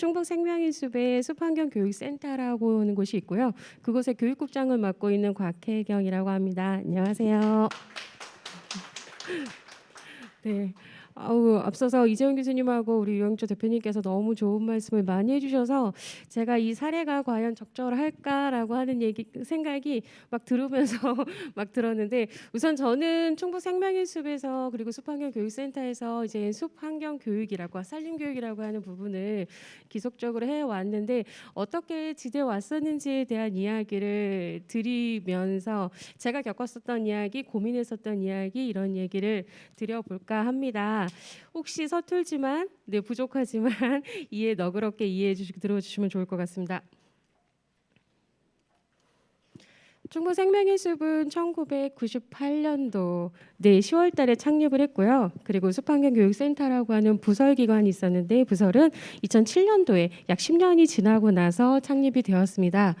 충북 생명인숲에 숲환경교육센터라고 하는 곳이 있고요. 그곳의 교육국장을 맡고 있는 곽혜경이라고 합니다. 안녕하세요. 네. 앞서서 이재훈 교수님하고 우리 유영조 대표님께서 너무 좋은 말씀을 많이 해주셔서 제가 이 사례가 과연 적절할까라고 하는 생각이 막 들으면서 막 들었는데, 우선 저는 충북 생명인숲에서 그리고 숲환경교육센터에서 이제 숲환경교육이라고 산림교육이라고 하는 부분을 지속적으로 해왔는데, 어떻게 지내 왔었는지에 대한 이야기를 드리면서 제가 겪었었던 이야기, 고민했었던 이야기, 이런 얘기를 드려볼까 합니다. 혹시 서툴지만, 부족하지만 너그럽게 이해해 주시고 들어주시면 좋을 것 같습니다. 충북 생명인숲은 1998년도 10월 달에 창립을 했고요. 그리고 숲환경교육센터라고 하는 부설기관이 있었는데, 부설은 2007년도에 약 10년이 지나고 나서 창립이 되었습니다.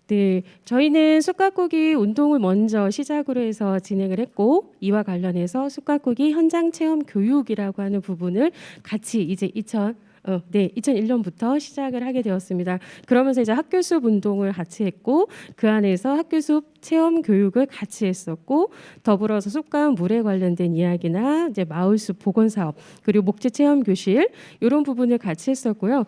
네, 저희는 숲가꾸기 운동을 먼저 시작으로 해서 진행을 했고, 이와 관련해서 숲가꾸기 현장 체험 교육이라고 하는 부분을 같이 이제 2001년부터 시작을 하게 되었습니다. 그러면서 이제 학교숲 운동을 같이 했고, 그 안에서 학교숲 체험 교육을 같이 했었고, 더불어서 숲과 물에 관련된 이야기나 이제 마을숲 복원 사업, 그리고 목재 체험 교실, 이런 부분을 같이 했었고요.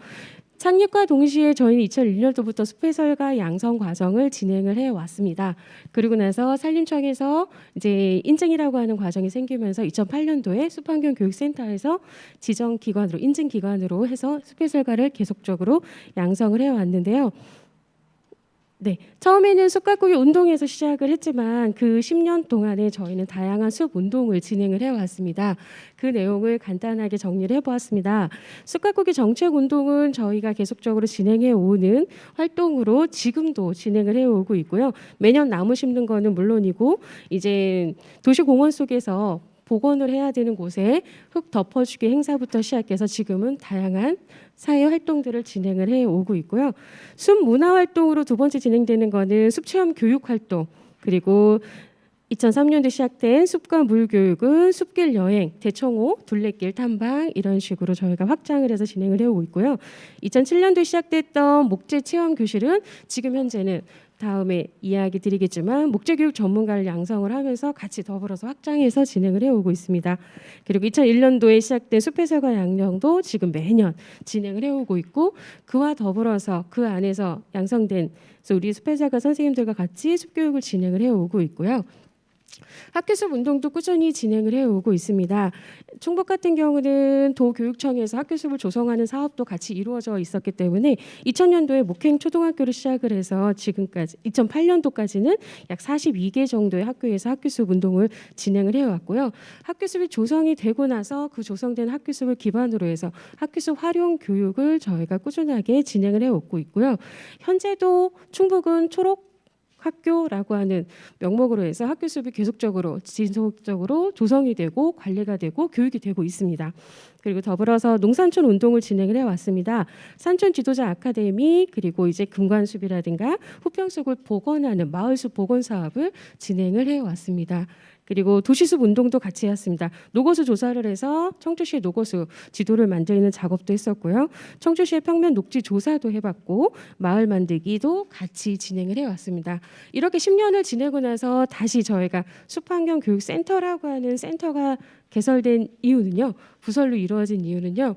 창립과 동시에 저희는 2001년도부터 숲해설과 양성 과정을 진행을 해왔습니다. 그리고 나서 산림청에서 이제 인증이라고 하는 과정이 생기면서 2008년도에 숲환경교육센터에서 지정기관으로, 인증기관으로 해서 숲해설가를 계속적으로 양성을 해왔는데요. 네, 처음에는 숲가꾸기 운동에서 시작을 했지만 그 10년 동안에 저희는 다양한 숲 운동을 진행을 해왔습니다. 그 내용을 간단하게 정리를 해보았습니다. 숲가꾸기 정책 운동은 저희가 계속적으로 진행해 오는 활동으로 지금도 진행을 해오고 있고요. 매년 나무 심는 거는 물론이고, 이제 도시공원 속에서 복원을 해야 되는 곳에 흙 덮어주기 행사부터 시작해서 지금은 다양한 사회 활동들을 진행을 해오고 있고요. 숲 문화 활동으로 두 번째 진행되는 거는 숲체험 교육 활동, 그리고 2003년도에 시작된 숲과 물 교육은 숲길 여행, 대청호, 둘레길 탐방, 이런 식으로 저희가 확장을 해서 진행을 해오고 있고요. 2007년도에 시작됐던 목재 체험 교실은 지금 현재는 다음에 이야기 드리겠지만 목재교육 전문가를 양성을 하면서 같이 더불어서 확장해서 진행을 해오고 있습니다. 그리고 2001년도에 시작된 숲해설과 양령도 지금 매년 진행을 해오고 있고, 그와 더불어서 그 안에서 양성된 우리 숲해설가 선생님들과 같이 숲교육을 진행을 해오고 있고요. 학교숲 운동도 꾸준히 진행을 해오고 있습니다. 충북 같은 경우는 도교육청에서 학교숲을 조성하는 사업도 같이 이루어져 있었기 때문에 2000년도에 목행 초등학교를 시작을 해서 지금까지 2008년도까지는 약 42개 정도의 학교에서 학교숲 운동을 진행을 해왔고요. 학교숲이 조성이 되고 나서 그 조성된 학교숲을 기반으로 해서 학교숲 활용 교육을 저희가 꾸준하게 진행을 해오고 있고요. 현재도 충북은 초록 학교라고 하는 명목으로 해서 학교숲이 계속적으로 지속적으로 조성이 되고 관리가 되고 교육이 되고 있습니다. 그리고 더불어서 농산촌 운동을 진행을 해왔습니다. 산촌 지도자 아카데미, 그리고 이제 금관숲이라든가 후평숲을 복원하는 마을숲 복원 사업을 진행을 해왔습니다. 그리고 도시숲 운동도 같이 해왔습니다. 노거수 조사를 해서 청주시의 노거수 지도를 만드는 작업도 했었고요. 청주시의 평면 녹지 조사도 해봤고, 마을 만들기도 같이 진행을 해왔습니다. 이렇게 10년을 지내고 나서 다시 저희가 숲환경교육센터라고 하는 센터가 개설된 이유는요, 부설로 이루어진 이유는요,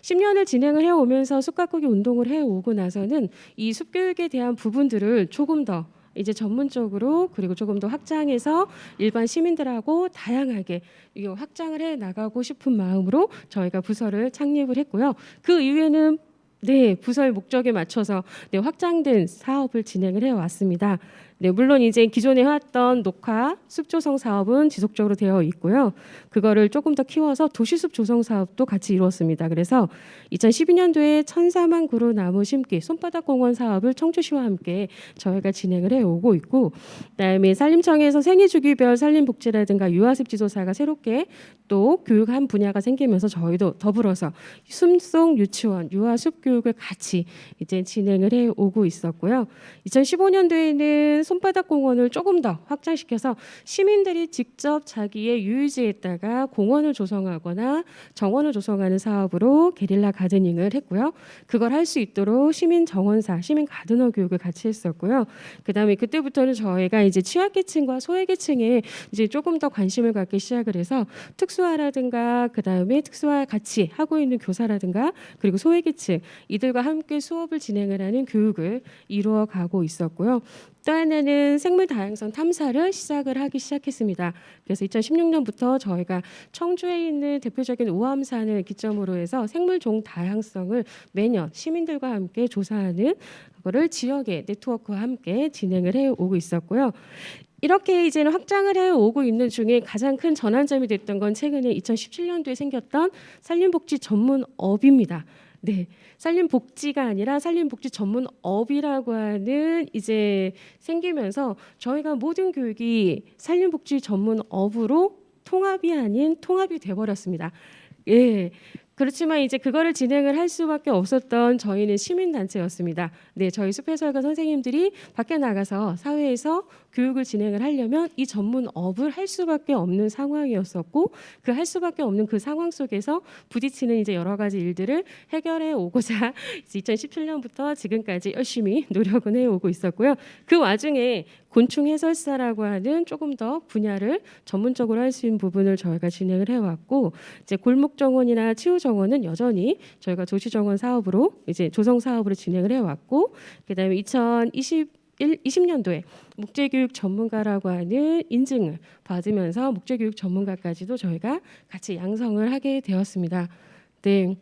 10년을 진행을 해오면서 숲가꾸기 운동을 해오고 나서는 이 숲교육에 대한 부분들을 조금 더 이제 전문적으로, 그리고 조금 더 확장해서 일반 시민들하고 다양하게 확장을 해 나가고 싶은 마음으로 저희가 부설을 창립을 했고요. 그 이후에는 부설 목적에 맞춰서 확장된 사업을 진행을 해왔습니다. 물론 이제 기존에 해왔던 녹화 숲 조성 사업은 지속적으로 되어 있고요. 그거를 조금 더 키워서 도시숲 조성 사업도 같이 이루었습니다. 그래서 2012년도에 1,004만 그루 나무 심기 손바닥 공원 사업을 청주시와 함께 저희가 진행을 해오고 있고, 그다음에 산림청에서 생애주기별 산림복지라든가 유아숲 지도사가 새롭게 또 교육한 분야가 생기면서 저희도 더불어서 숲속 유치원 유아숲 교육을 같이 이제 진행을 해오고 있었고요. 2015년도에는 손바닥 공원을 조금 더 확장시켜서 시민들이 직접 자기의 유유지에다가 공원을 조성하거나 정원을 조성하는 사업으로 게릴라 가드닝을 했고요. 그걸 할 수 있도록 시민 정원사, 시민 가드너 교육을 같이 했었고요. 그다음에 그때부터는 저희가 이제 취약계층과 소외계층에 이제 조금 더 관심을 갖기 시작을 해서 특수화라든가 그다음에 특수화 같이 하고 있는 교사라든가 그리고 소외계층 이들과 함께 수업을 진행을 하는 교육을 이루어 가고 있었고요. 또 하나는 생물 다양성 탐사를 하기 시작했습니다. 그래서 2016년부터 저희가 청주에 있는 대표적인 우암산을 기점으로 해서 생물종 다양성을 매년 시민들과 함께 조사하는 그거를 지역의 네트워크와 함께 진행을 해 오고 있었고요. 이렇게 이제는 확장을 해 오고 있는 중에 가장 큰 전환점이 됐던 건 최근에 2017년도에 생겼던 산림복지 전문업입니다. 네, 산림복지가 아니라 산림복지 전문업이라고 하는 이제 생기면서 저희가 모든 교육이 산림복지 전문업으로 통합이 아닌 통합이 돼버렸습니다. 예. 그렇지만 이제 그거를 진행을 할 수밖에 없었던 저희는 시민단체였습니다. 네, 저희 숲해설가 선생님들이 밖에 나가서 사회에서 교육을 진행을 하려면 이 전문업을 할 수밖에 없는 상황이었었고 그 할 수밖에 없는 그 상황 속에서 부딪히는 이제 여러 가지 일들을 해결해 오고자 2017년부터 지금까지 열심히 노력을 해 오고 있었고요. 그 와중에 곤충 해설사라고 하는 조금 더 분야를 전문적으로 할 수 있는 부분을 저희가 진행을 해왔고 이제 골목 정원이나 치유 정원은 여전히 저희가 도시 정원 사업으로 이제 조성 사업으로 진행을 해왔고 그다음에 2020년도에 목재교육 전문가라고 하는 인증을 받으면서 목재교육 전문가까지도 저희가 같이 양성을 하게 되었습니다. 네.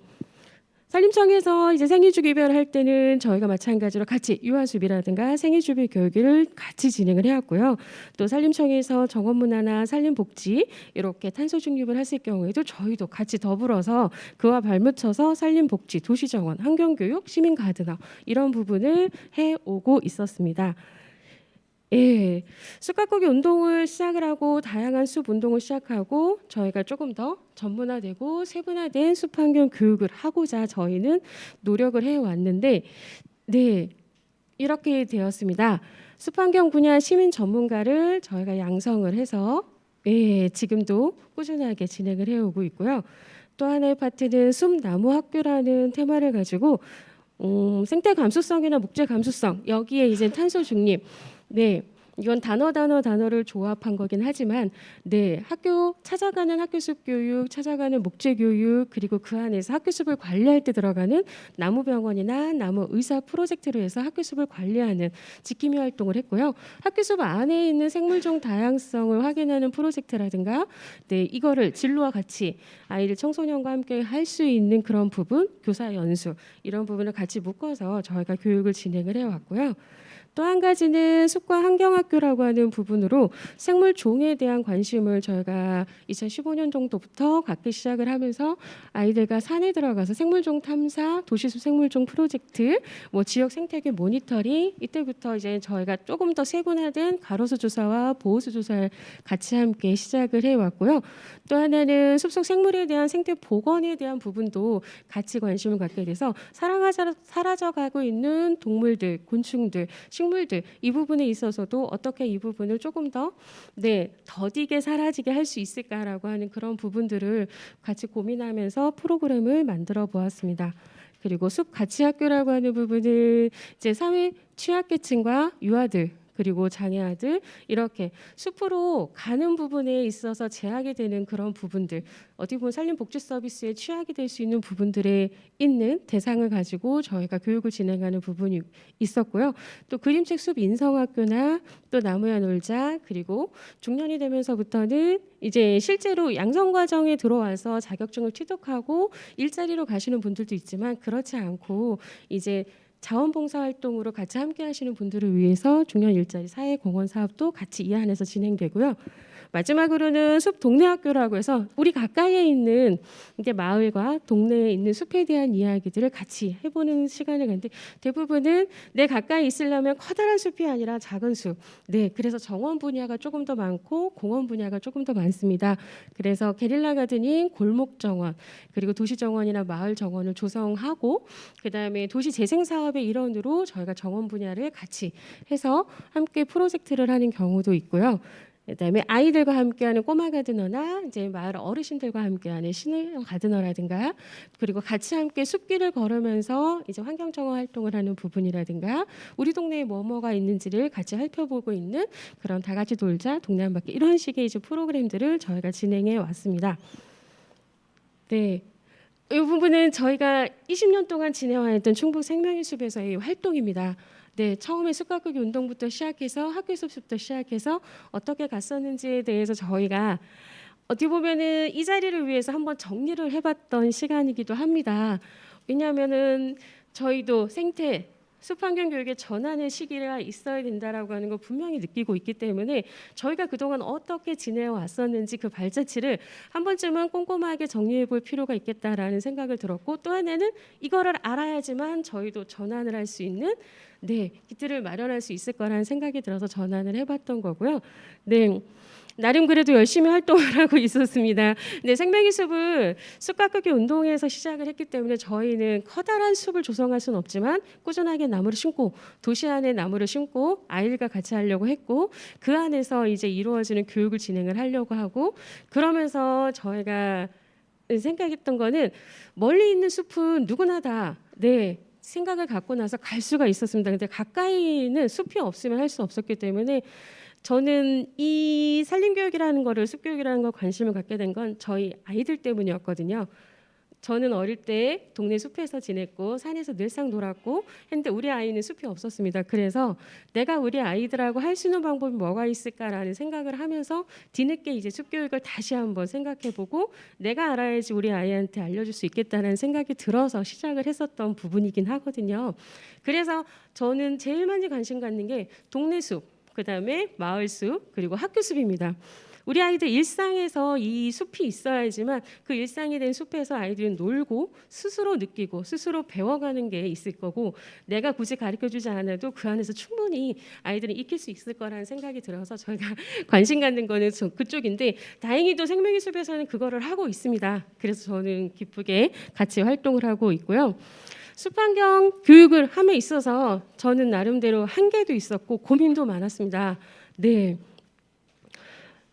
산림청에서 이제 생애주기별 할 때는 저희가 마찬가지로 같이 유아수비라든가 생애주비 교육을 같이 진행을 해왔고요. 또 산림청에서 정원문화나 산림복지 이렇게 탄소 중립을 했을 경우에도 저희도 같이 더불어서 그와 발맞춰서 산림복지, 도시정원, 환경교육, 시민가드너 이런 부분을 해오고 있었습니다. 예, 숲 가꾸기 운동을 시작을 하고 다양한 숲 운동을 시작하고 저희가 조금 더 전문화되고 세분화된 숲 환경 교육을 하고자 저희는 노력을 해왔는데 네, 이렇게 되었습니다. 숲 환경 분야 시민 전문가를 저희가 양성을 해서 예, 지금도 꾸준하게 진행을 해오고 있고요. 또 하나의 파트는 숲나무 학교라는 테마를 가지고 생태 감수성이나 목재 감수성 여기에 이제 탄소 중립 네, 이건 단어를 조합한 거긴 하지만 네, 학교 찾아가는 학교숲 교육, 찾아가는 목재 교육 그리고 그 안에서 학교숲을 관리할 때 들어가는 나무병원이나 나무의사 프로젝트로 해서 학교숲을 관리하는 지킴이 활동을 했고요. 학교숲 안에 있는 생물종 다양성을 확인하는 프로젝트라든가 네, 이거를 진로와 같이 아이들 청소년과 함께 할 수 있는 그런 부분, 교사 연수 이런 부분을 같이 묶어서 저희가 교육을 진행을 해왔고요. 또 한 가지는 숲과 환경학교라고 하는 부분으로 생물종에 대한 관심을 저희가 2015년 정도부터 갖기 시작을 하면서 아이들과 산에 들어가서 생물종 탐사, 도시숲 생물종 프로젝트, 뭐 지역 생태계 모니터링 이때부터 이제 저희가 조금 더 세분화된 가로수 조사와 보호수 조사를 같이 함께 시작을 해왔고요. 또 하나는 숲속 생물에 대한 생태 복원에 대한 부분도 같이 관심을 갖게 돼서 사라져가고 있는 동물들, 곤충들, 식물들 이 부분에 있어서도 어떻게 이 부분을 조금 더 더디게 사라지게 할 수 있을까라고 하는 그런 부분들을 같이 고민하면서 프로그램을 만들어 보았습니다. 그리고 숲 가치 학교라고 하는 부분은 이제 사회 취약계층과 유아들 그리고 장애아들 이렇게 숲으로 가는 부분에 있어서 제약이 되는 그런 부분들 어떻게 보면 산림복지 서비스에 취약이 될 수 있는 부분들에 있는 대상을 가지고 저희가 교육을 진행하는 부분이 있었고요. 또 그림책 숲 인성학교나 또 나무야 놀자 그리고 중년이 되면서부터는 이제 실제로 양성 과정에 들어와서 자격증을 취득하고 일자리로 가시는 분들도 있지만 그렇지 않고 이제 자원봉사 활동으로 같이 함께 하시는 분들을 위해서 중년 일자리 사회공헌 사업도 같이 이 안에서 진행되고요. 마지막으로는 숲 동네학교라고 해서 우리 가까이에 있는 이제 마을과 동네에 있는 숲에 대한 이야기들을 같이 해보는 시간을 갖는데 대부분은 내 가까이 있으려면 커다란 숲이 아니라 작은 숲. 네, 그래서 정원 분야가 조금 더 많고 공원 분야가 조금 더 많습니다. 그래서 게릴라 가드닝, 골목 정원, 그리고 도시 정원이나 마을 정원을 조성하고 그다음에 도시 재생 사업 사업의 일원으로 저희가 정원 분야를 같이 해서 함께 프로젝트를 하는 경우도 있고요. 그다음에 아이들과 함께하는 꼬마 가드너나 이제 마을 어르신들과 함께하는 시니어 가드너라든가, 그리고 같이 함께 숲길을 걸으면서 이제 환경정화 활동을 하는 부분이라든가, 우리 동네에 뭐가 있는지를 같이 살펴보고 있는 그런 다 같이 놀자 동네 한 바퀴, 이런 식의 이제 프로그램들을 저희가 진행해 왔습니다. 네. 이 부분은 저희가 20년 동안 진행하였던 충북 생명의 숲에서의 활동입니다. 네, 처음에 숲가꾸기 운동부터 시작해서 학교 숲부터 시작해서 어떻게 갔었는지에 대해서 저희가 어떻게 보면은 이 자리를 위해서 한번 정리를 해봤던 시간이기도 합니다. 왜냐하면은 저희도 생태 숲환경 교육의 전환의 시기가 있어야 된다라고 하는 걸 분명히 느끼고 있기 때문에 저희가 그동안 어떻게 지내어 왔었는지 그 발자취를 한 번쯤은 꼼꼼하게 정리해 볼 필요가 있겠다라는 생각을 들었고, 또 하나는 이거를 알아야지만 저희도 전환을 할 수 있는 기틀을 마련할 수 있을 거라는 생각이 들어서 전환을 해봤던 거고요. 네. 나름 그래도 열심히 활동을 하고 있었습니다. 네, 생명의 숲을 숲가꾸기 운동에서 시작을 했기 때문에 저희는 커다란 숲을 조성할 수는 없지만 꾸준하게 나무를 심고, 도시 안에 나무를 심고 아이들과 같이 하려고 했고, 그 안에서 이제 이루어지는 교육을 진행을 하려고 하고, 그러면서 저희가 생각했던 거는 멀리 있는 숲은 누구나 다 생각을 갖고 나서 갈 수가 있었습니다. 근데 가까이는 숲이 없으면 할 수 없었기 때문에 저는 이 산림교육이라는 거를, 숲교육이라는 거 관심을 갖게 된 건 저희 아이들 때문이었거든요. 저는 어릴 때 동네 숲에서 지냈고 산에서 늘상 놀았고 했는데 우리 아이는 숲이 없었습니다. 그래서 내가 우리 아이들하고 할 수 있는 방법이 뭐가 있을까라는 생각을 하면서 뒤늦게 이제 숲교육을 다시 한번 생각해보고 내가 알아야지 우리 아이한테 알려줄 수 있겠다는 생각이 들어서 시작을 했었던 부분이긴 하거든요. 그래서 저는 제일 많이 관심 갖는 게 동네 숲, 그다음에 마을 숲, 그리고 학교 숲입니다. 우리 아이들 일상에서 이 숲이 있어야지만 그 일상이 된 숲에서 아이들은 놀고 스스로 느끼고 스스로 배워가는 게 있을 거고, 내가 굳이 가르쳐주지 않아도 그 안에서 충분히 아이들은 익힐 수 있을 거라는 생각이 들어서 저희가 관심 갖는 거는 그쪽인데, 다행히도 생명의 숲에서는 그거를 하고 있습니다. 그래서 저는 기쁘게 같이 활동을 하고 있고요. 숲환경 교육을 함에 있어서 저는 나름대로 한계도 있었고 고민도 많았습니다. 네,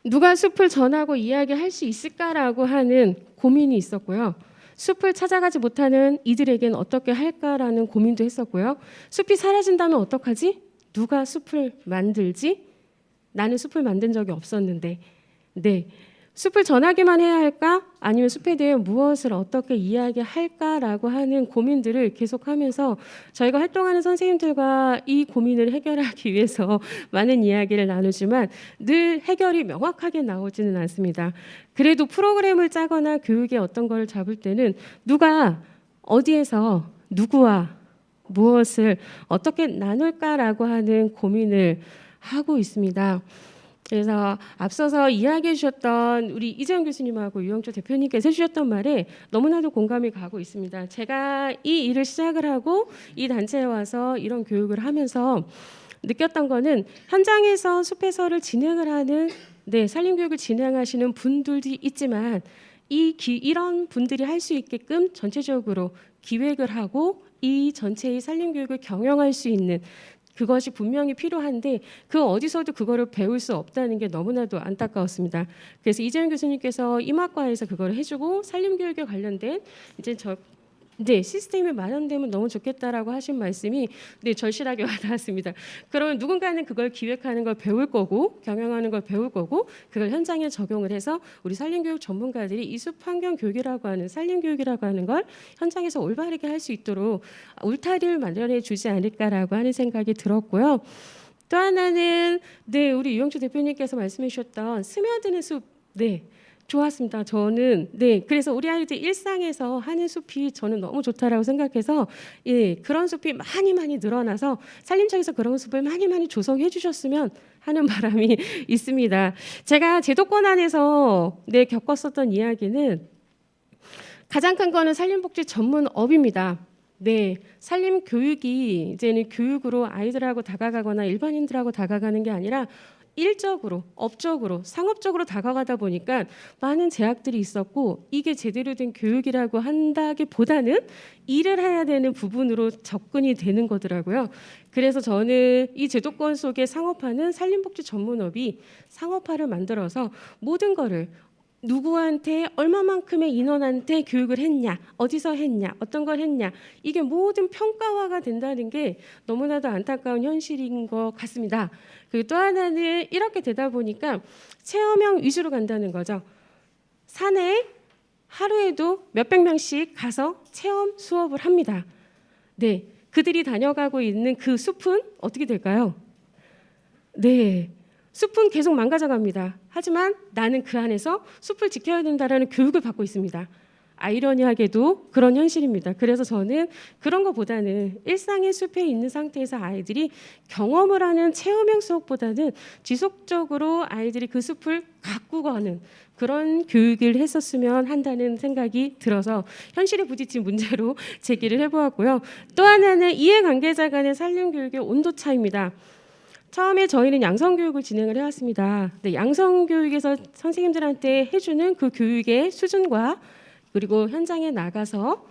누가 숲을 전하고 이야기할 수 있을까라고 하는 고민이 있었고요. 숲을 찾아가지 못하는 이들에겐 어떻게 할까라는 고민도 했었고요. 숲이 사라진다면 어떡하지? 누가 숲을 만들지? 나는 숲을 만든 적이 없었는데. 숲을 전하기만 해야 할까? 아니면 숲에 대해 무엇을 어떻게 이야기할까라고 하는 고민들을 계속하면서 저희가 활동하는 선생님들과 이 고민을 해결하기 위해서 많은 이야기를 나누지만 늘 해결이 명확하게 나오지는 않습니다. 그래도 프로그램을 짜거나 교육의 어떤 걸 잡을 때는 누가 어디에서 누구와 무엇을 어떻게 나눌까라고 하는 고민을 하고 있습니다. 그래서 앞서서 이야기해 주셨던 우리 이재영 교수님하고 유영철 대표님께서 해주셨던 말에 너무나도 공감이 가고 있습니다. 제가 이 일을 시작을 하고 이 단체에 와서 이런 교육을 하면서 느꼈던 거는 현장에서 숲해설을 진행을 하는 산림교육을 진행하시는 분들이 있지만 이런 분들이 할 수 있게끔 전체적으로 기획을 하고 이 전체의 산림교육을 경영할 수 있는 그것이 분명히 필요한데 그 어디서도 그거를 배울 수 없다는 게 너무나도 안타까웠습니다. 그래서 이재용 교수님께서 임학과에서 그걸 해주고 산림교육에 관련된 이제 시스템이 마련되면 너무 좋겠다라고 하신 말씀이 절실하게 와닿았습니다. 그러면 누군가는 그걸 기획하는 걸 배울 거고 경영하는 걸 배울 거고 그걸 현장에 적용을 해서 우리 산림교육 전문가들이 이 숲환경교육이라고 하는 산림교육이라고 하는 걸 현장에서 올바르게 할 수 있도록 울타리를 마련해 주지 않을까라고 하는 생각이 들었고요. 또 하나는 우리 유영주 대표님께서 말씀해 주셨던 스며드는 숲 좋았습니다. 저는 그래서 우리 아이들 일상에서 하는 숲이 저는 너무 좋다라고 생각해서 그런 숲이 많이 늘어나서 산림청에서 그런 숲을 많이 조성해 주셨으면 하는 바람이 있습니다. 제가 제도권 안에서 겪었었던 이야기는 가장 큰 거는 산림복지 전문업입니다. 산림교육이 이제는 교육으로 아이들하고 다가가거나 일반인들하고 다가가는 게 아니라 일적으로, 업적으로, 상업적으로 다가가다 보니까 많은 제약들이 있었고 이게 제대로 된 교육이라고 한다기보다는 일을 해야 되는 부분으로 접근이 되는 거더라고요. 그래서 저는 이 제도권 속에 상업화는 산림복지 전문업이 상업화를 만들어서 모든 거를 누구한테 얼마만큼의 인원한테 교육을 했냐, 어디서 했냐, 어떤 걸 했냐, 이게 모든 평가화가 된다는 게 너무나도 안타까운 현실인 것 같습니다. 그리고 또 하나는 이렇게 되다 보니까 체험형 위주로 간다는 거죠. 산에 하루에도 몇백 명씩 가서 체험 수업을 합니다. 네, 그들이 다녀가고 있는 그 숲은 어떻게 될까요? 네, 숲은 계속 망가져갑니다. 하지만 나는 그 안에서 숲을 지켜야 된다라는 교육을 받고 있습니다. 아이러니하게도 그런 현실입니다. 그래서 저는 그런 것보다는 일상의 숲에 있는 상태에서 아이들이 경험을 하는 체험형 수업보다는 지속적으로 아이들이 그 숲을 가꾸고 하는 그런 교육을 했었으면 한다는 생각이 들어서 현실에 부딪힌 문제로 제기를 해보았고요. 또 하나는 이해관계자 간의 산림교육의 온도 차이입니다. 처음에 저희는 양성교육을 진행을 해왔습니다. 네, 양성교육에서 선생님들한테 해주는 그 교육의 수준과 그리고 현장에 나가서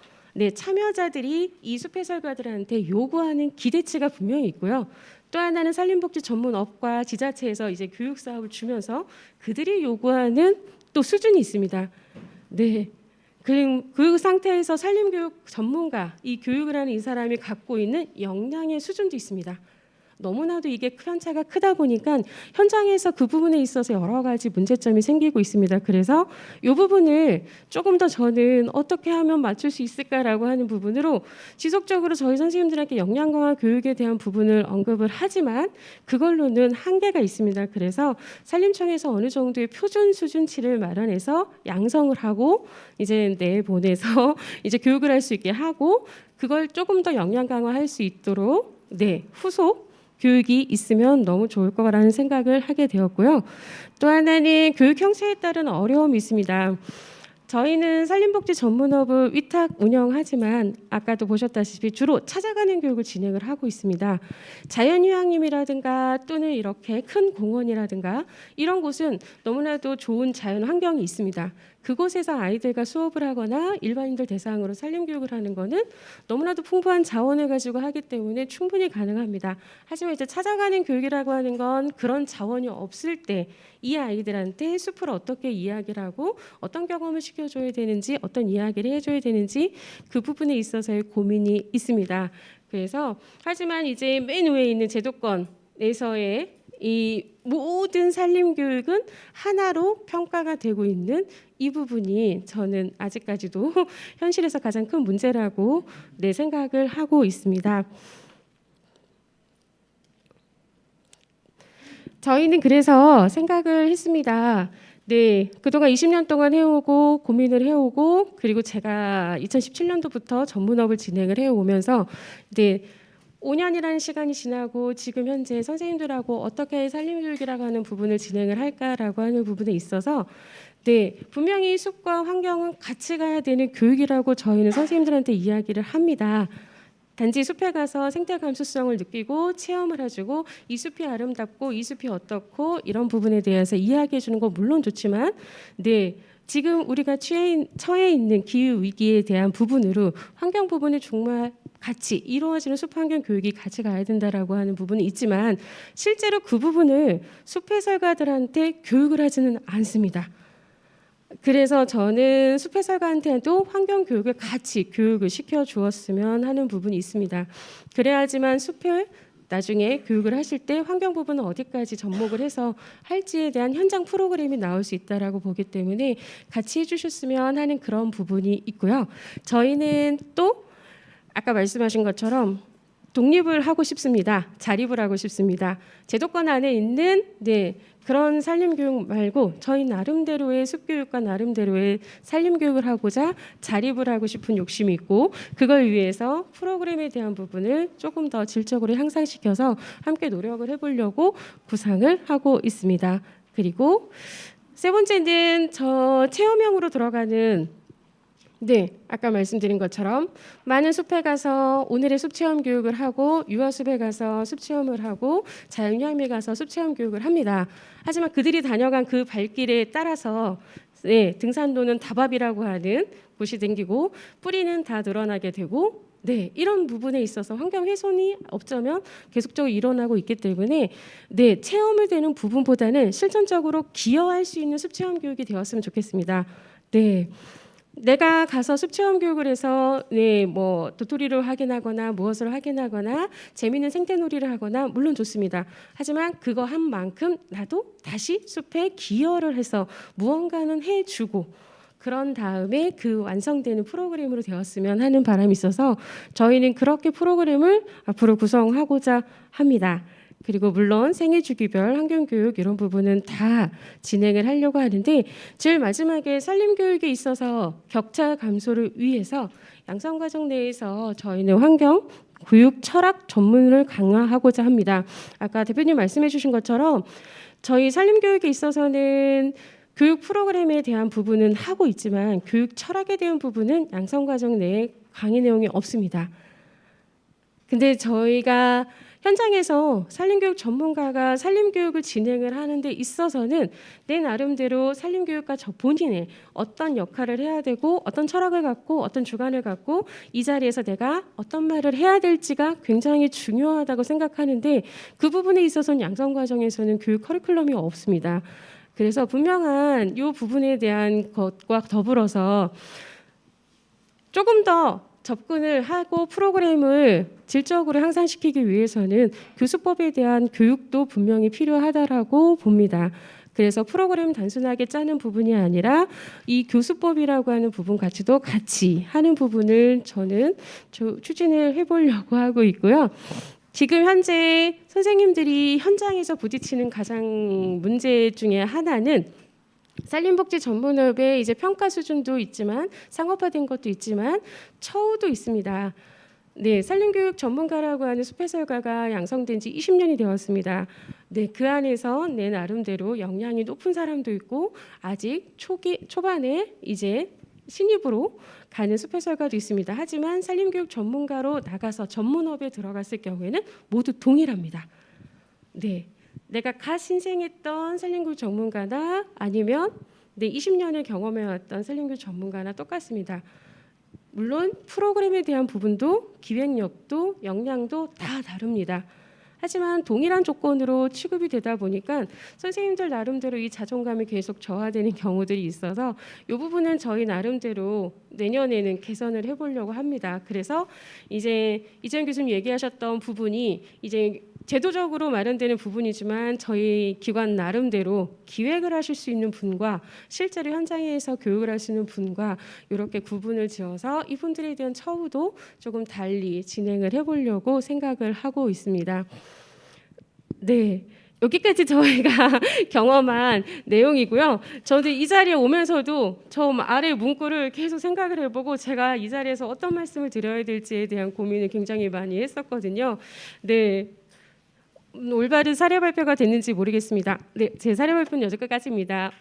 참여자들이 이 숲 해설가들한테 요구하는 기대치가 분명히 있고요. 또 하나는 산림복지 전문업과 지자체에서 이제 교육 사업을 주면서 그들이 요구하는 또 수준이 있습니다. 네. 그 상태에서 산림교육 전문가, 이 교육을 하는 이 사람이 갖고 있는 역량의 수준도 있습니다. 너무나도 이게 편차가 크다 보니까 현장에서 그 부분에 있어서 여러 가지 문제점이 생기고 있습니다. 그래서 이 부분을 조금 더 저는 어떻게 하면 맞출 수 있을까라고 하는 부분으로 지속적으로 저희 선생님들에게 역량 강화 교육에 대한 부분을 언급을 하지만 그걸로는 한계가 있습니다. 그래서 산림청에서 어느 정도의 표준 수준치를 마련해서 양성을 하고 이제 내보내서 이제 교육을 할 수 있게 하고 그걸 조금 더 역량 강화할 수 있도록 후속 교육이 있으면 너무 좋을 거라는 생각을 하게 되었고요. 또 하나는 교육 형태에 따른 어려움이 있습니다. 저희는 산림복지 전문업을 위탁 운영하지만 아까도 보셨다시피 주로 찾아가는 교육을 진행을 하고 있습니다. 자연휴양림이라든가 또는 이렇게 큰 공원이라든가 이런 곳은 너무나도 좋은 자연 환경이 있습니다. 그곳에서 아이들과 수업을 하거나 일반인들 대상으로 산림교육을 하는 거는 너무나도 풍부한 자원을 가지고 하기 때문에 충분히 가능합니다. 하지만 이제 찾아가는 교육이라고 하는 건 그런 자원이 없을 때 이 아이들한테 숲을 어떻게 이야기를 하고 어떤 경험을 시켜줘야 되는지 어떤 이야기를 해줘야 되는지 그 부분에 있어서의 고민이 있습니다. 그래서 하지만 이제 맨 위에 있는 제도권에서의 이 모든 산림교육은 하나로 평가가 되고 있는 이 부분이 저는 아직까지도 현실에서 가장 큰 문제라고 생각을 하고 있습니다. 저희는 그래서 생각을 했습니다. 그동안 20년 동안 해오고 고민을 해오고 그리고 제가 2017년도부터 전문업을 진행을 해오면서 5년이라는 시간이 지나고 지금 현재 선생님들하고 어떻게 산림교육이라고 하는 부분을 진행을 할까라고 하는 부분에 있어서 분명히 숲과 환경은 같이 가야 되는 교육이라고 저희는 선생님들한테 이야기를 합니다. 단지 숲에 가서 생태 감수성을 느끼고 체험을 해주고 이 숲이 아름답고 이 숲이 어떻고 이런 부분에 대해서 이야기해 주는 건 물론 좋지만 지금 우리가 처해 있는 기후 위기에 대한 부분으로 환경 부분이 정말 같이 이루어지는 숲 환경 교육이 같이 가야 된다라고 하는 부분은 있지만 실제로 그 부분을 숲 해설가들한테 교육을 하지는 않습니다. 그래서 저는 숲 해설가한테도 환경 교육을 같이 교육을 시켜 주었으면 하는 부분이 있습니다. 그래야지만 숲을 나중에 교육을 하실 때 환경 부분은 어디까지 접목을 해서 할지에 대한 현장 프로그램이 나올 수 있다라고 보기 때문에 같이 해주셨으면 하는 그런 부분이 있고요. 저희는 또 아까 말씀하신 것처럼 독립을 하고 싶습니다. 자립을 하고 싶습니다. 제도권 안에 있는 그런 산림교육 말고 저희 나름대로의 숲교육과 나름대로의 산림교육을 하고자 자립을 하고 싶은 욕심이 있고 그걸 위해서 프로그램에 대한 부분을 조금 더 질적으로 향상시켜서 함께 노력을 해보려고 구상을 하고 있습니다. 그리고 세 번째는 저 체험형으로 들어가는 네, 아까 말씀드린 것처럼 많은 숲에 가서 오늘의 숲 체험 교육을 하고 유아숲에 가서 숲 체험을 하고 자연휴양림에 가서 숲 체험 교육을 합니다. 하지만 그들이 다녀간 그 발길에 따라서 네, 등산로는 다밥이라고 하는 곳이 생기고 뿌리는 다 늘어나게 되고 네, 이런 부분에 있어서 환경 훼손이 없자면 계속적으로 일어나고 있기 때문에 네, 체험을 되는 부분보다는 실천적으로 기여할 수 있는 숲 체험 교육이 되었으면 좋겠습니다. 네. 내가 가서 숲 체험 교육을 해서 뭐 도토리를 확인하거나 무엇을 확인하거나 재미있는 생태놀이를 하거나 물론 좋습니다. 하지만 그거 한 만큼 나도 다시 숲에 기여를 해서 무언가는 해주고 그런 다음에 그 완성되는 프로그램으로 되었으면 하는 바람이 있어서 저희는 그렇게 프로그램을 앞으로 구성하고자 합니다. 그리고 물론 생애주기별 환경교육 이런 부분은 다 진행을 하려고 하는데 제일 마지막에 산림교육에 있어서 격차 감소를 위해서 양성과정 내에서 저희는 환경 교육 철학 전문을 강화하고자 합니다. 아까 대표님 말씀해 주신 것처럼 저희 산림교육에 있어서는 교육 프로그램에 대한 부분은 하고 있지만 교육 철학에 대한 부분은 양성과정 내에 강의 내용이 없습니다. 근데 저희가 현장에서 산림교육 전문가가 산림교육을 진행을 하는 데 있어서는 내 나름대로 산림교육과 저 본인의 어떤 역할을 해야 되고 어떤 철학을 갖고 어떤 주관을 갖고 이 자리에서 내가 어떤 말을 해야 될지가 굉장히 중요하다고 생각하는데 그 부분에 있어서는 양성과정에서는 교육 커리큘럼이 없습니다. 그래서 분명한 이 부분에 대한 것과 더불어서 조금 더 접근을 하고 프로그램을 질적으로 향상시키기 위해서는 교수법에 대한 교육도 분명히 필요하다라고 봅니다. 그래서 프로그램 단순하게 짜는 부분이 아니라 이 교수법이라고 하는 부분 가치도 같이 하는 부분을 저는 추진을 해보려고 하고 있고요. 지금 현재 선생님들이 현장에서 부딪히는 가장 문제 중에 하나는 산림복지 전문업의 이제 평가 수준도 있지만 상업화된 것도 있지만 처우도 있습니다. 네, 산림교육 전문가라고 하는 숲해설가가 양성된 지 20년이 되었습니다. 네, 그 안에서 내 나름대로 역량이 높은 사람도 있고 아직 초반에 이제 신입으로 가는 숲해설가도 있습니다. 하지만 산림교육 전문가로 나가서 전문업에 들어갔을 경우에는 모두 동일합니다. 네. 내가 갓 신생했던 산림교육 전문가나 아니면 내 20년을 경험해왔던 산림교육 전문가나 똑같습니다. 물론 프로그램에 대한 부분도 기획력도 역량도 다 다릅니다. 하지만 동일한 조건으로 취급이 되다 보니까 선생님들 나름대로 이 자존감이 계속 저하되는 경우들이 있어서 이 부분은 저희 나름대로 내년에는 개선을 해보려고 합니다. 그래서 이제 이재현 교수님 얘기하셨던 부분이 이제 제도적으로 마련되는 부분이지만 저희 기관 나름대로 기획을 하실 수 있는 분과 실제로 현장에서 교육을 하시는 분과 이렇게 구분을 지어서 이분들에 대한 처우도 조금 달리 진행을 해보려고 생각을 하고 있습니다. 네. 여기까지 저희가 경험한 내용이고요. 저도 이 자리에 오면서도 저 아래 문구를 계속 생각을 해보고 제가 이 자리에서 어떤 말씀을 드려야 될지에 대한 고민을 굉장히 많이 했었거든요. 네. 올바른 사례 발표가 됐는지 모르겠습니다. 네, 제 사례 발표는 여기까지입니다.